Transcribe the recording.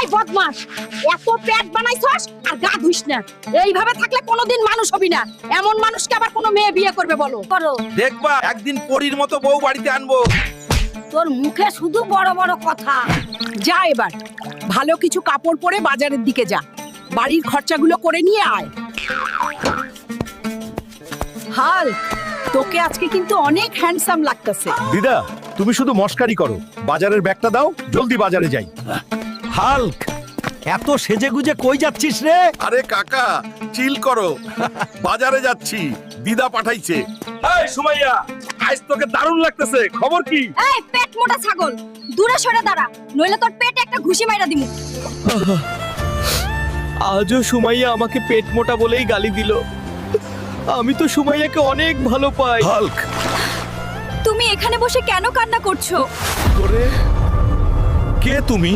এই বদমাস, এত পেট বানাইছস আর গা ধুইস না। এইভাবে থাকলে কোনোদিন মানুষ হবি না। এমন মানুষকে আবার কোনো মেয়ে বিয়ে করবে বলো? করো। দেখবা একদিন পরীর মতো বউ বাড়িতে আনবো। তোর মুখে শুধু বড় বড় কথা। যা এবার ভালো কিছু কাপড় পরে বাজারের দিকে যা, বাড়ির খরচাগুলো করে নিয়ে আয়। হাল, তোকে আজকে কিন্তু অনেক হ্যান্ডসাম লাগতেছে। দিদা, তুমি শুধু মস্কারি করো। বাজারের ব্যাগটা দাও, জলদি বাজারে যাই। হাল্ক, এত সেজেগুজে কই যাচ্ছিস রে? আরে কাকা চিল করো, বাজারে যাচ্ছি, দিদা পাঠাইছে। এই সুমাইয়া, আজ তোকে দারুণ লাগতেছে, খবর কি? এই পেট মোটা ছাগল, দূরে সরে দাঁড়া, নইলে তোর পেটে একটা ঘুষি মাইরা দিমু। আজও সুমাইয়া আমাকে পেট মোটা বলেই গালি দিল। আমি তো সুমাইয়াকে অনেক ভালো পাই। হাল্ক, তুমি এখানে বসে কেন কান্না করছো? কে তুমি?